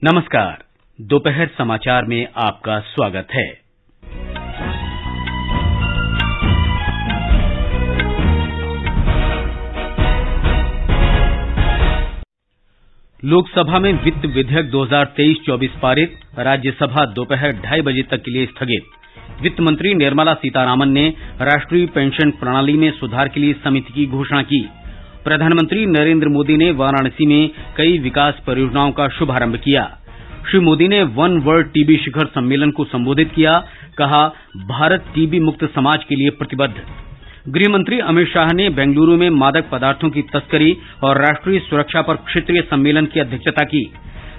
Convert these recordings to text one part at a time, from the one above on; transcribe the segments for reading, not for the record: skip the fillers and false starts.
नमस्कार। दोपहर समाचार में आपका स्वागत है। लोकसभा में वित्त विधेयक 2023-24 पारित, राज्यसभा दोपहर 2:30 बजे तक के लिए स्थगित। वित्त मंत्री निर्मला सीतारामन ने राष्ट्रीय पेंशन प्रणाली में सुधार के लिए समिति की घोषणा की। प्रधानमंत्री नरेंद्र मोदी ने वाराणसी में कई विकास परियोजनाओं का शुभारंभ किया। श्री मोदी ने वन वर्ल्ड टीबी शिखर सम्मेलन को संबोधित किया, कहा, भारत टीबी मुक्त समाज के लिए प्रतिबद्ध। गृह मंत्री अमित शाह ने बेंगलुरु में मादक पदार्थों की तस्करी और राष्ट्रीय सुरक्षा पर क्षेत्रीय सम्मेलन की अध्यक्षता की।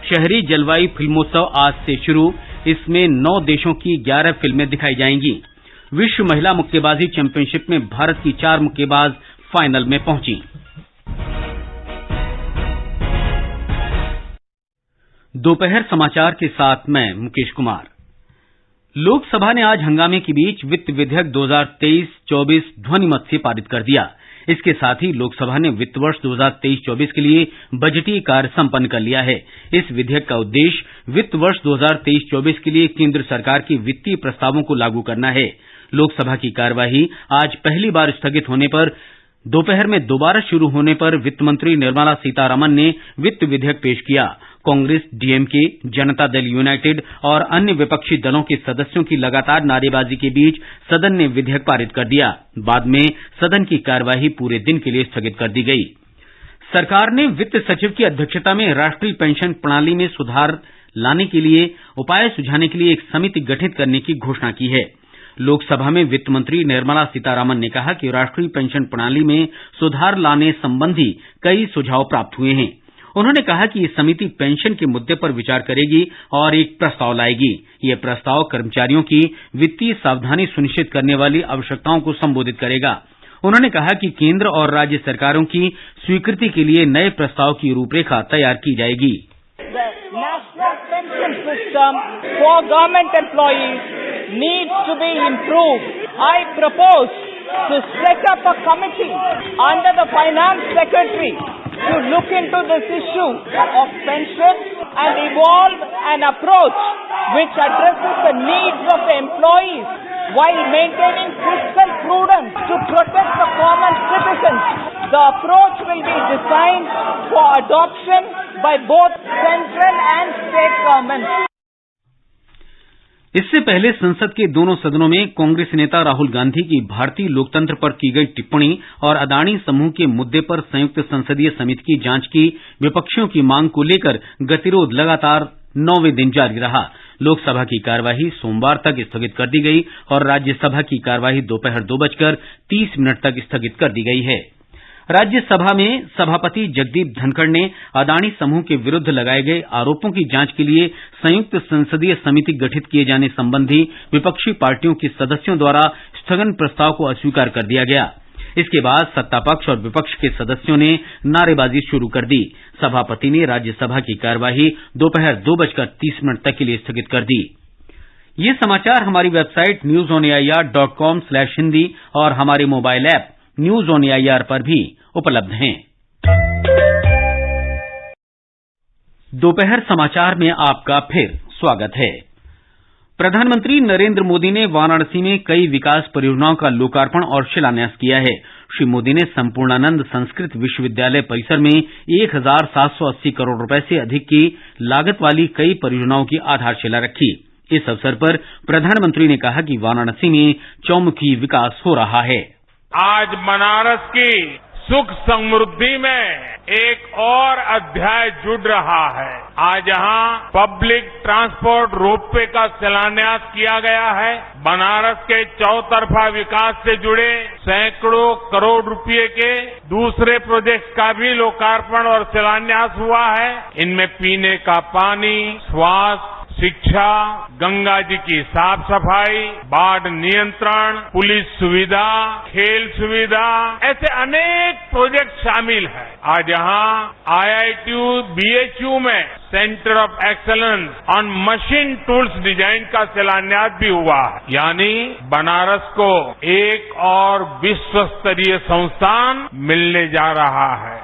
शहरी जलवायु फिल्मोत्सव आज से शुरू, इसमें 9 देशों की 11 फिल्में दिखाई जाएंगी। विश्व महिला मुक्केबाजी चैंपियनशिप में भारत की 4 मुक्केबाज फाइनल में पहुंची। दोपहर समाचार के साथ मैं मुकेश कुमार। लोकसभा ने आज हंगामे के बीच वित्त विधेयक 2023-24 ध्वनिमत से पारित कर दिया। इसके साथ ही लोकसभा ने वित्त वर्ष 2023-24 के लिए बजटीय कार्य संपन्न कर लिया है। इस विधेयक का उद्देश्य वित्त वर्ष 2023-24 के लिए केंद्र सरकार के वित्तीय प्रस्तावों को लागू करना है। लोकसभा की कार्यवाही आज पहली बार स्थगित होने पर दोपहर में दोबारा शुरू होने पर वित्त मंत्री निर्मला सीतारामन ने वित्त विधेयक पेश किया। कांग्रेस, डीएमके, जनता दल यूनाइटेड और अन्य विपक्षी दलों के सदस्यों की लगातार नारेबाजी के बीच सदन ने विधेयक पारित कर दिया। बाद में सदन की कार्यवाही पूरे दिन के लिए स्थगित कर दी गई। सरकार ने वित्त सचिव की अध्यक्षता में राष्ट्रीय पेंशन प्रणाली में सुधार लाने के लिए उपाय सुझाने के लिए एक समिति गठित करने की घोषणा की है। लोकसभा में वित्त मंत्री निर्मला सीतारामन ने कहा कि राष्ट्रीय पेंशन प्रणाली में सुधार लाने संबंधी कई सुझाव प्राप्त हुए हैं। उन्होंने कहा कि ये समिति पेंशन के मुद्दे पर विचार करेगी और एक प्रस्ताव लाएगी। यह प्रस्ताव कर्मचारियों की वित्तीय सावधानी सुनिश्चित करने वाली आवश्यकताओं को संबोधित करेगा। उन्होंने कहा कि केंद्र और राज्य सरकारों की स्वीकृति के लिए नए प्रस्ताव की रूपरेखा तैयार की जाएगी। National pension system for government employees needs to be improved. I propose to set up a committee under the Finance Secretary to look into this issue of pensions and evolve an approach which addresses the needs of the employees while maintaining fiscal prudence to protect the common citizens. The approach will be designed for adoption by both central and state governments. इससे पहले संसद के दोनों सदनों में कांग्रेस नेता राहुल गांधी की भारतीय लोकतंत्र पर की गई टिप्पणी और अदानी समूह के मुद्दे पर संयुक्त संसदीय समिति की जांच की विपक्षियों की मांग को लेकर गतिरोध लगातार 9वें दिन जारी रहा। लोकसभा की कार्यवाही सोमवार तक स्थगित कर दी गई और राज्यसभा की कार्यवाही दोपहर 2:30 तक स्थगित कर दी गई है। राज्यसभा में सभापति जगदीप धनखड़ ने अदानी समूह के विरुद्ध लगाए गए आरोपों की जांच के लिए संयुक्त संसदीय समिति गठित किए जाने संबंधी विपक्षी पार्टियों के सदस्यों द्वारा स्थगन प्रस्ताव को अस्वीकार कर दिया गया। इसके बाद सत्तापक्ष और विपक्ष के सदस्यों ने नारेबाजी शुरू कर दी। सभापति ने राज्यसभा की कार्यवाही दोपहर 2:30 तक के लिए स्थगित कर दी। ये समाचार हमारी वेबसाइट newsonair.com/hindi और हमारे mobile app news on AIR पर भी उपलब्ध हैं। दोपहर समाचार में आपका फिर स्वागत है। प्रधानमंत्री नरेंद्र मोदी ने वाराणसी में कई विकास परियोजनाओं का लोकार्पण और शिलान्यास किया है। श्री मोदी ने संपूर्णानंद संस्कृत विश्वविद्यालय परिसर में 1780 करोड़ रुपए से अधिक की लागत वाली कई परियोजनाओं की आधारशिला रखी। इस अवसर पर प्रधानमंत्री ने कहा कि वाराणसी में चौमुखी विकास हो रहा है। आज बनारस की सुख समृद्धि में एक और अध्याय जुड़ रहा है। आज यहाँ पब्लिक ट्रांसपोर्ट रोपवे का शिलान्यास किया गया है। बनारस के चौतरफा विकास से जुड़े सैकड़ों करोड़ रुपए के दूसरे प्रोजेक्ट्स का भी लोकार्पण और शिलान्यास हुआ है। इनमें पीने का पानी, स्वास्थ्य, शिक्षा, गंगा जी की साफ सफाई, बाढ़ नियंत्रण, पुलिस सुविधा, खेल सुविधा, ऐसे अनेक प्रोजेक्ट शामिल हैं। आज यहाँ IITU, BHU में centre of excellence on machine tools design का शिलान्यास भी हुआ है। यानी बनारस को एक और विश्व स्तरीय संस्थान मिलने जा रहा है।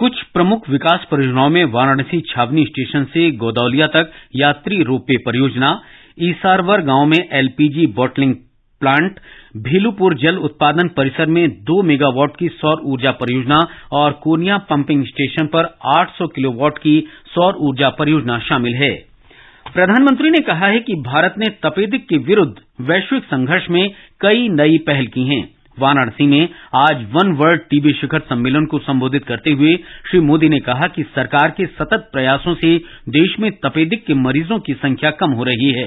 कुछ प्रमुख विकास परियोजनाओं में वाराणसी छावनी स्टेशन से गोदौलिया तक यात्री रोपवे परियोजना, ईसारवर गांव में एलपीजी बॉटलिंग प्लांट, भीलूपुर जल उत्पादन परिसर में 2 मेगावाट की सौर ऊर्जा परियोजना और कोनिया पंपिंग स्टेशन पर 800 किलोवाट की सौर ऊर्जा परियोजना शामिल है। प्रधानमंत्री ने कहा है कि भारत ने तपेदिक के विरुद्ध वैश्विक संघर्ष में कई नई पहल की हैं। वाराणसी में आज वन वर्ल्ड टीबी शिखर सम्मेलन को संबोधित करते हुए श्री मोदी ने कहा कि सरकार के सतत प्रयासों से देश में तपेदिक के मरीजों की संख्या कम हो रही है।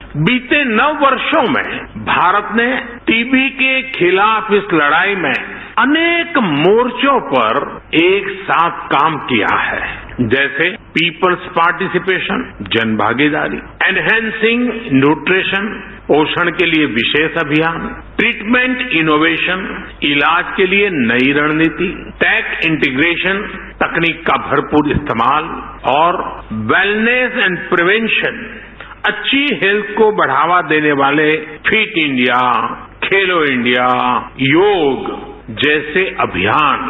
बीते 9 वर्षों में भारत ने टीबी के खिलाफ इस लड़ाई में अनेक मोर्चों पर एक साथ काम किया है, जैसे पीपल्स पार्टिसिपेशन, जन भागीदारी, एनहेंसिंग न्यूट्रिशन, पोषण के लिए विशेष अभियान, ट्रीटमेंट इनोवेशन, इलाज के लिए नई रणनीति, टेक इंटीग्रेशन, तकनीक का भरपूर इस्तेमाल और वेलनेस एंड प्रिवेंशन, अच्छी हेल्थ को बढ़ावा देने वाले फिट इंडिया, खेलो इंडिया, योग जैसे अभियान।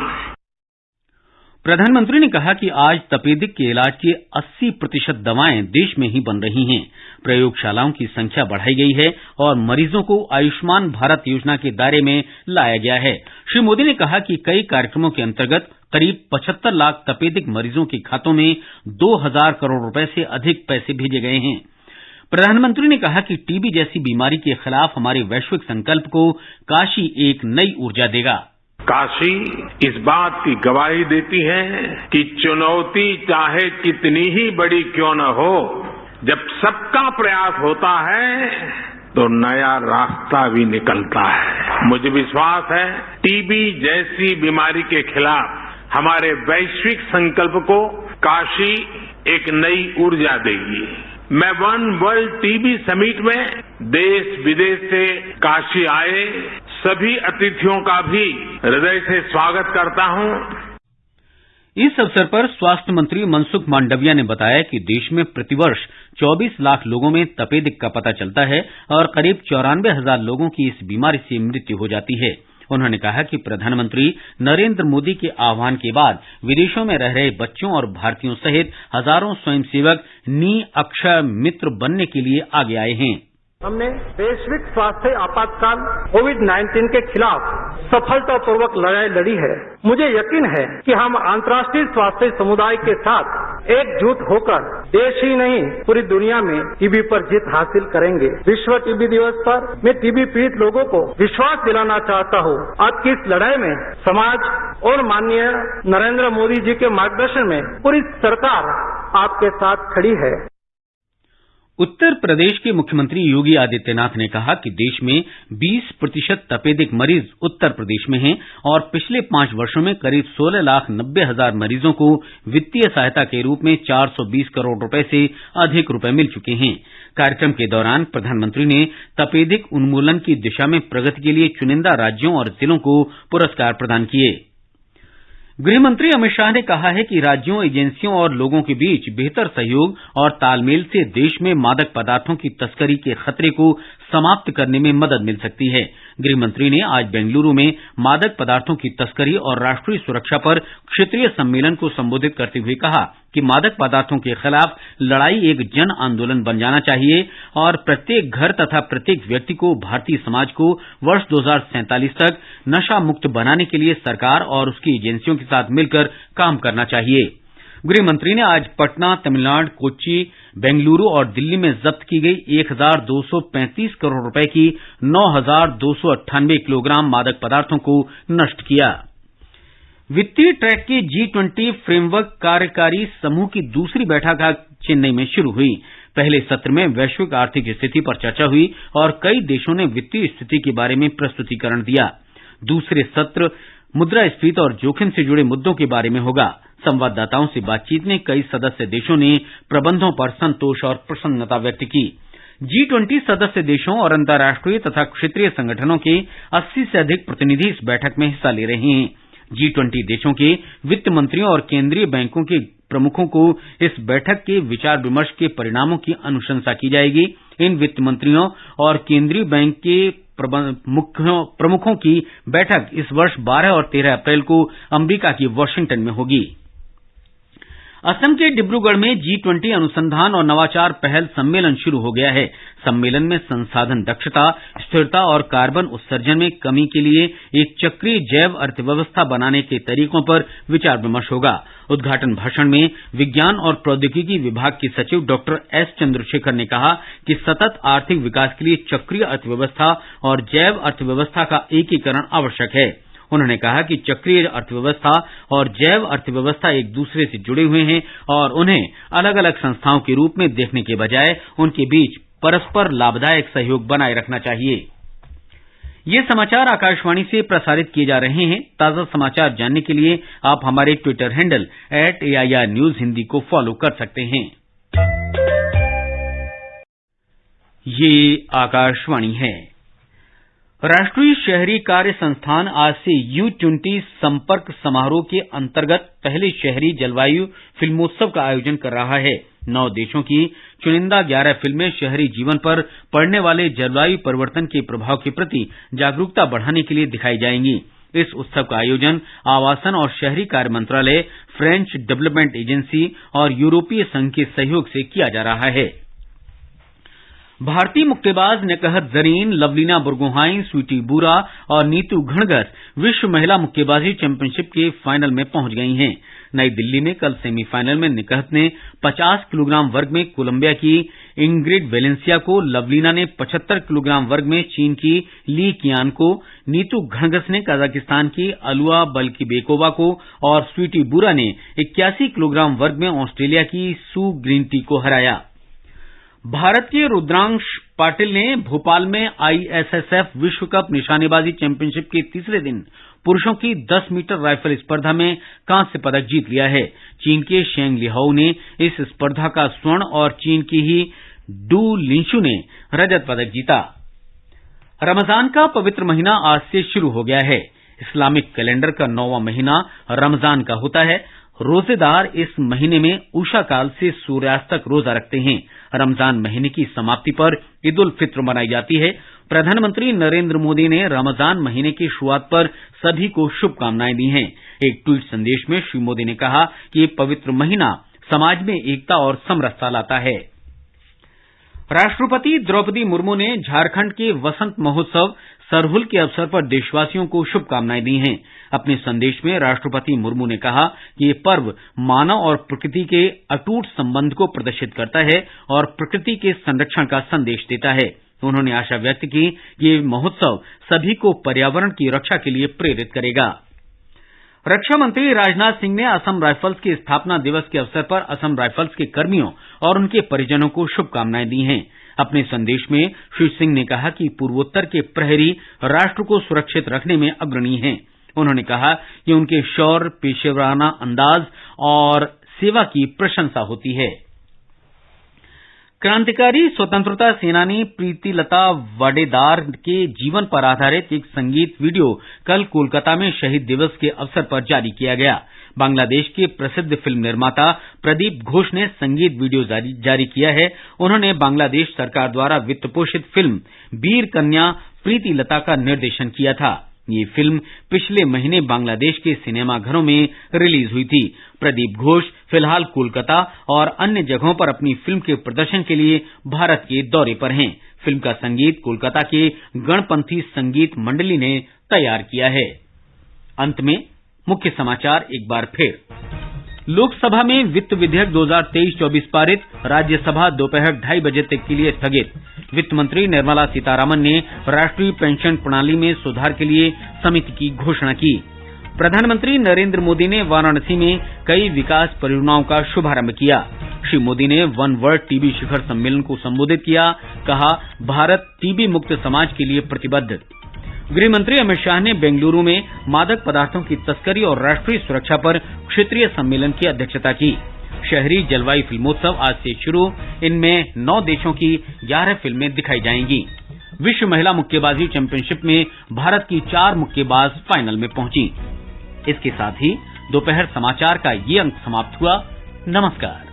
प्रधानमंत्री ने कहा कि आज तपेदिक के इलाज की 80% दवाएं देश में ही बन रही हैं। प्रयोगशालाओं की संख्या बढ़ाई गई है और मरीजों को आयुष्मान भारत योजना के दायरे में लाया गया है। श्री मोदी ने कहा कि कई कार्यक्रमों के अंतर्गत करीब 75 लाख तपेदिक मरीजों के खातों में 2000 करोड़ रुपए से अधिक पैसे भेजे गए हैं। प्रधानमंत्री ने कहा कि टीबी जैसी बीमारी के खिलाफ हमारे वैश्विक संकल्प को काशी एक नई ऊर्जा देगा। काशी इस बात की गवाही देती है कि चुनौती चाहे कितनी ही बड़ी क्यों न हो, जब सबका प्रयास होता है तो नया रास्ता भी निकलता है। मुझे विश्वास है टीबी जैसी बीमारी के खिलाफ हमारे वैश्विक संकल्प को काशी एक नई ऊर्जा देगी। मैं वन वर्ल्ड टीबी समिट में देश विदेश से काशी आए सभी अतिथियों का भी हृदय से स्वागत करता हूं। इस अवसर पर स्वास्थ्य मंत्री मनसुख मांडविया ने बताया कि देश में प्रतिवर्ष 24 लाख लोगों में तपेदिक का पता चलता है और करीब 94,000 लोगों की इस बीमारी से मृत्यु हो जाती है। उन्होंने कहा कि प्रधानमंत्री नरेंद्र मोदी के आह्वान के बाद विदेशों में रह रहे बच्चों और भारतीयों सहित हजारों स्वयंसेवक नी अक्षय मित्र बनने के लिए आगे आए हैं। हमने वैश्विक स्वास्थ्य आपातकाल कोविड-19 के खिलाफ सफलतापूर्वक लड़ाई लड़ी है। मुझे यकीन है कि हम अंतर्राष्ट्रीय स्वास्थ्य समुदाय के साथ एकजुट होकर देश ही नहीं पूरी दुनिया में टीबी पर जीत हासिल करेंगे। विश्व टीबी दिवस पर मैं टीबी पीड़ित लोगों को विश्वास दिलाना चाहता हूँ। आज की इस लड़ाई में समाज और माननीय नरेंद्र मोदी जी के मार्गदर्शन में पूरी सरकार आपके साथ खड़ी है। उत्तर प्रदेश के मुख्यमंत्री योगी आदित्यनाथ ने कहा कि देश में 20% तपेदिक मरीज उत्तर प्रदेश में हैं और पिछले 5 वर्षों में करीब 16,90,000 मरीजों को वित्तीय सहायता के रूप में 420 करोड़ रुपए से अधिक रुपए मिल चुके हैं। कार्यक्रम के दौरान प्रधानमंत्री ने तपेदिक उन्मूलन की दिशा में प्रगति के लिए चुनिंदा राज्यों और जिलों को पुरस्कार प्रदान किए। गृहमंत्री अमित शाह ने कहा है कि राज्यों, एजेंसियों और लोगों के बीच बेहतर सहयोग और तालमेल से देश में मादक पदार्थों की तस्करी के खतरे को समाप्त करने में मदद मिल सकती है। गृहमंत्री ने आज बेंगलुरु में मादक पदार्थों की तस्करी और राष्ट्रीय सुरक्षा पर क्षेत्रीय सम्मेलन को संबोधित करते हुए कहा कि मादक पदार्थों के खिलाफ लड़ाई एक जन आंदोलन बन जाना चाहिए और प्रत्येक घर तथा प्रत्येक व्यक्ति को भारतीय समाज को वर्ष 2047 तक नशा मुक्त बनाने के लिए सरकार और उसकी एजेंसियों के साथ मिलकर काम करना चाहिए। गृहमंत्री ने आज पटना, तमिलनाडु, कोच्चि, बेंगलुरु और दिल्ली में जब्त की गई 1,235 करोड़ रुपए की 9,298 किलोग्राम मादक पदार्थों को नष्ट किया। वित्तीय ट्रैक के G20 फ्रेमवर्क कार्यकारी समूह की दूसरी बैठक आज चेन्नई में शुरू हुई। पहले सत्र में वैश्विक आर्थिक स्थिति पर चर्चा हुई और कई देशों ने वित्तीय स्थिति के बारे में प्रस्तुतिकरण दिया। दूसरे सत्र मुद्रास्फीति और जोखिम से जुड़े मुद्दों के बारे में होगा। संवाददाताओं से बातचीत में कई सदस्य देशों ने प्रबंधों पर संतोष और प्रसन्नता व्यक्त की। G20 सदस्य देशों और अंतर्राष्ट्रीय तथा क्षेत्रीय संगठनों के 80 से अधिक प्रतिनिधि इस बैठक में हिस्सा ले रहे हैं। G20 देशों के वित्त मंत्रियों और केंद्रीय बैंकों के प्रमुखों को इस बैठक के विचार विमर्श के परिणामों की अनुशंसा की जाएगी। इन वित्त मंत्रियों और केंद्रीय बैंक के प्रमुखों की बैठक इस वर्ष 12 और 13 अप्रैल को अमेरिका की वाशिंगटन में होगी। असम के डिब्रूगढ़ में G20 अनुसंधान और नवाचार पहल सम्मेलन शुरू हो गया है। सम्मेलन में संसाधन दक्षता, स्थिरता और कार्बन उत्सर्जन में कमी के लिए एक चक्रीय जैव अर्थव्यवस्था बनाने के तरीकों पर विचार विमर्श होगा। उद्घाटन भाषण में विज्ञान और प्रौद्योगिकी विभाग के सचिव डॉक्टर एस चंद्रशेखर ने कहा कि सतत आर्थिक विकास के लिए चक्रीय अर्थव्यवस्था और जैव अर्थव्यवस्था का एकीकरण आवश्यक है। उन्होंने कहा कि चक्रीय अर्थव्यवस्था और जैव अर्थव्यवस्था एक दूसरे से जुड़े हुए हैं और उन्हें अलग अलग संस्थाओं के रूप में देखने के बजाय उनके बीच परस्पर लाभदायक सहयोग बनाए रखना चाहिए। ये समाचार आकाशवाणी से प्रसारित किए जा रहे हैं। ताजा समाचार जानने के लिए आप हमारे Twitter handle @AIR News Hindi को फॉलो कर सकते हैं। ये आकाशवाणी है। राष्ट्रीय शहरी कार्य संस्थान आज से U20 संपर्क समारोह के अंतर्गत पहले शहरी जलवायु फिल्मोत्सव का आयोजन कर रहा है। 9 देशों की चुनिंदा 11 फिल्में शहरी जीवन पर पड़ने वाले जलवायु परिवर्तन के प्रभाव के प्रति जागरूकता बढ़ाने के लिए दिखाई जाएंगी। इस उत्सव का आयोजन आवासन और शहरी कार्य मंत्रालय, फ्रेंच डेवलपमेंट एजेंसी और यूरोपीय संघ के सहयोग से किया जा रहा है। भारतीय मुक्केबाज निकहत जरीन, लवलीना बुरगोहाइन, स्वीटी बुरा और नीतू घणघस विश्व महिला मुक्केबाजी चैंपियनशिप के फाइनल में पहुंच गई हैं। नई दिल्ली में कल सेमीफाइनल में निकहत ने 50 किलोग्राम वर्ग में कोलंबिया की इंग्रिड वेलेंसिया को, लवलीना ने 75 किलोग्राम वर्ग में चीन की ली कियान को, नीतू घणघस ने कजाकिस्तान की अलुआ बल्कीबेकोवा को और स्वीटी बुरा ने 81 किलोग्राम वर्ग में ऑस्ट्रेलिया की सू ग्रीनटी को हराया। भारत के रुद्रांश पाटिल ने भोपाल में ISSF विश्व कप निशानेबाजी चैंपियनशिप के तीसरे दिन पुरुषों की 10 मीटर राइफल स्पर्धा में कांस्य पदक जीत लिया है। चीन के शेंग लिहाओ ने इस स्पर्धा का स्वर्ण और चीन की ही डू लिंशु ने रजत पदक जीता। रमजान का पवित्र महीना आज से शुरू हो गया है। इस्लामिक कैलेंडर का 9वां महीना रमजान का होता है। रोजेदार इस महीने में उषा काल से सूर्यास्त तक रोजा रखते हैं। रमजान महीने की समाप्ति पर ईद उल फित्र मनाई जाती है। प्रधानमंत्री नरेंद्र मोदी ने रमजान महीने की शुरुआत पर सभी को शुभकामनाएं दी हैं। एक ट्वीट संदेश में श्री मोदी ने कहा कि ये पवित्र महीना समाज में एकता और समरसता लाता है। राष्ट्रपति द्रौपदी मुर्मू ने झारखंड के वसंत महोत्सव सरहुल के अवसर पर देशवासियों को शुभकामनाएं दी हैं। अपने संदेश में राष्ट्रपति मुर्मू ने कहा कि ये पर्व मानव और प्रकृति के अटूट संबंध को प्रदर्शित करता है और प्रकृति के संरक्षण का संदेश देता है। उन्होंने आशा व्यक्त की कि ये महोत्सव सभी को पर्यावरण की रक्षा के लिए प्रेरित करेगा। रक्षा मंत्री राजनाथ सिंह ने असम राइफल्स के स्थापना दिवस के अवसर पर असम राइफल्स के कर्मियों और उनके परिजनों को शुभकामनाएं दी हैं। अपने संदेश में श्री सिंह ने कहा कि पूर्वोत्तर के प्रहरी राष्ट्र को सुरक्षित रखने में अग्रणी हैं। उन्होंने कहा कि उनके शौर्य, पेशेवराना अंदाज और सेवा की प्रशंसा होती है। क्रांतिकारी स्वतंत्रता सेनानी प्रीतिलता वाडेदार के जीवन पर आधारित एक संगीत वीडियो कल कोलकाता में शहीद दिवस के अवसर पर जारी किया गया। बांग्लादेश के प्रसिद्ध फिल्म निर्माता प्रदीप घोष ने संगीत वीडियो जारी किया है। उन्होंने बांग्लादेश सरकार द्वारा वित्त पोषित फिल्म वीर कन्या प्रीतिलता का निर्देशन किया था। ये फिल्म पिछले महीने बांग्लादेश के सिनेमाघरों में रिलीज हुई थी। प्रदीप घोष फिलहाल कोलकाता और अन्य जगहों पर अपनी फिल्म के प्रदर्शन के लिए भारत के दौरे पर हैं। फिल्म का संगीत कोलकाता के गणपंथी संगीत मंडली ने तैयार किया है। अंत में मुख्य समाचार एक बार फिर। लोकसभा में वित्त विधेयक 2023-24 पारित, राज्यसभा दोपहर 2:30 बजे तक के लिए स्थगित। वित्त मंत्री निर्मला सीतारामन ने राष्ट्रीय पेंशन प्रणाली में सुधार के लिए समिति की घोषणा की। प्रधानमंत्री नरेंद्र मोदी ने वाराणसी में कई विकास परियोजनाओं का शुभारंभ किया। श्री मोदी ने वन वर्ल्ड टीबी शिखर सम्मेलन को संबोधित किया। कहा, भारत टीबी मुक्त समाज के लिए प्रतिबद्ध। गृह मंत्री अमित शाह ने बेंगलुरु में मादक पदार्थों की तस्करी और राष्ट्रीय सुरक्षा पर क्षेत्रीय सम्मेलन की अध्यक्षता की। शहरी जलवायु फिल्मोत्सव आज से शुरू, इनमें 9 देशों की 11 फिल्में दिखाई जाएंगी। विश्व महिला मुक्केबाजी चैंपियनशिप में भारत की 4 मुक्केबाज फाइनल में पहुंची। इसके साथ ही दोपहर समाचार का ये अंक समाप्त हुआ। नमस्कार।